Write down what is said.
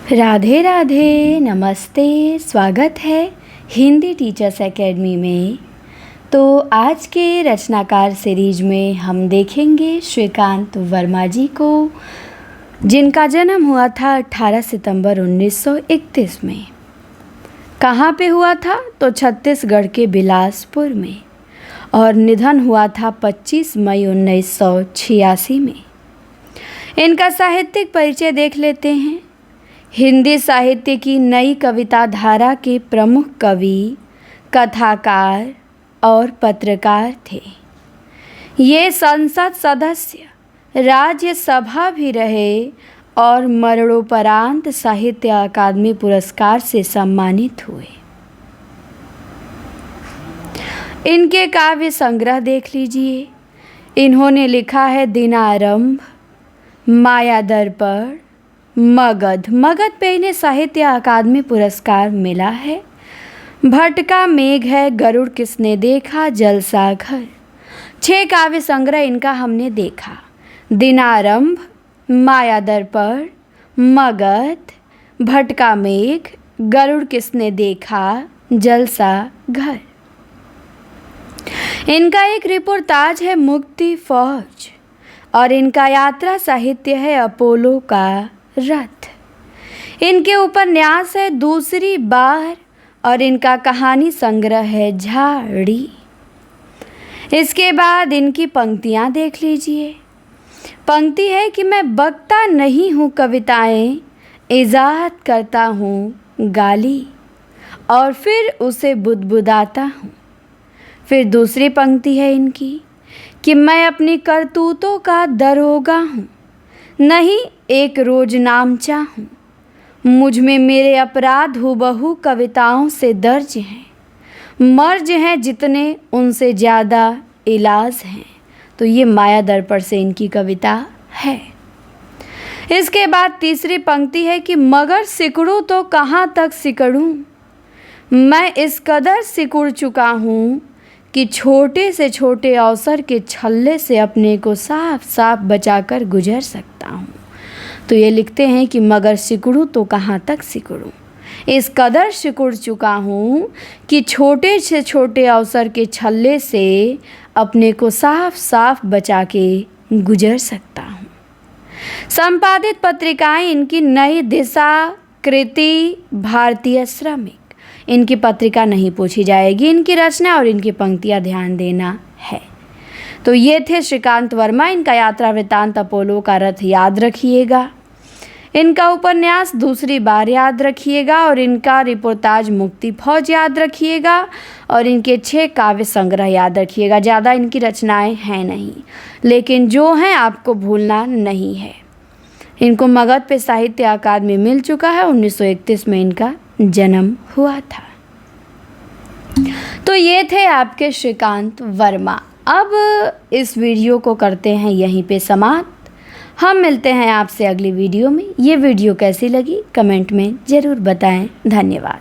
राधे राधे, नमस्ते, स्वागत है हिंदी टीचर्स एकेडमी में। तो आज के रचनाकार सीरीज में हम देखेंगे श्रीकांत वर्मा जी को, जिनका जन्म हुआ था 18 सितंबर 1931 में। कहाँ पे हुआ था? तो छत्तीसगढ़ के बिलासपुर में, और निधन हुआ था 25 मई 1986 में। इनका साहित्यिक परिचय देख लेते हैं। हिंदी साहित्य की नई कविता धारा के प्रमुख कवि, कथाकार और पत्रकार थे। ये संसद सदस्य, राज्यसभा भी रहे और मरणोपरांत साहित्य अकादमी पुरस्कार से सम्मानित हुए। इनके काव्य संग्रह देख लीजिए। इन्होंने लिखा है दिनारंभ, माया दर्पण, मगध पे इन्हें साहित्य अकादमी पुरस्कार मिला है। भटका मेघ है, गरुड़ किसने देखा, जलसा घर। 6 काव्य संग्रह इनका हमने देखा। दिनारंभ, माया दर्पण, मगध, भटका मेघ, गरुड़ किसने देखा, जलसा घर। इनका एक रिपोर्टाज है मुक्ति फौज, और इनका यात्रा साहित्य है अपोलो का रथ। इनके उपन्यास है दूसरी बार, और इनका कहानी संग्रह है झाड़ी। इसके बाद इनकी पंक्तियाँ देख लीजिए। पंक्ति है कि मैं बकता नहीं हूँ कविताएं, इजाद करता हूँ गाली, और फिर उसे बुदबुदाता हूँ। फिर दूसरी पंक्ति है इनकी कि मैं अपनी करतूतों का दरोगा हूँ, नहीं एक रोज नामचा हूँ। मुझ में मेरे अपराध हुबहू कविताओं से दर्ज हैं, मर्ज हैं जितने उनसे ज़्यादा इलाज हैं। तो ये माया दर्पण से इनकी कविता है। इसके बाद तीसरी पंक्ति है कि मगर सिकुड़ूँ तो कहाँ तक सिकुड़ूँ, मैं इस कदर सिकुड़ चुका हूँ कि छोटे से छोटे अवसर के छल्ले से अपने को साफ साफ बचाकर गुजर सकता हूँ। तो ये लिखते हैं कि मगर सिकुड़ूँ तो कहाँ तक सिकुड़ूँ, इस कदर सिकुड़ चुका हूँ कि छोटे से छोटे अवसर के छल्ले से अपने को साफ साफ बचा के गुजर सकता हूँ। संपादित पत्रिकाएं इनकी नई दिशा, कृति, भारतीय श्रमिक। इनकी पत्रिका नहीं पूछी जाएगी, इनकी रचना और इनकी पंक्तियाँ ध्यान देना है। तो ये थे श्रीकांत वर्मा। इनका यात्रा वृत्तांत अपोलो का रथ याद रखिएगा, इनका उपन्यास दूसरी बार याद रखिएगा, और इनका रिपोर्टाज मुक्ति फौज याद रखिएगा, और इनके 6 काव्य संग्रह याद रखिएगा। ज़्यादा इनकी रचनाएं हैं नहीं, लेकिन जो हैं आपको भूलना नहीं है। इनको मगध पे साहित्य अकादमी मिल चुका है। 1931 में इनका जन्म हुआ था। तो ये थे आपके श्रीकांत वर्मा। अब इस वीडियो को करते हैं यहीं पे समाप्त। हम मिलते हैं आपसे अगली वीडियो में। ये वीडियो कैसी लगी कमेंट में ज़रूर बताएं। धन्यवाद।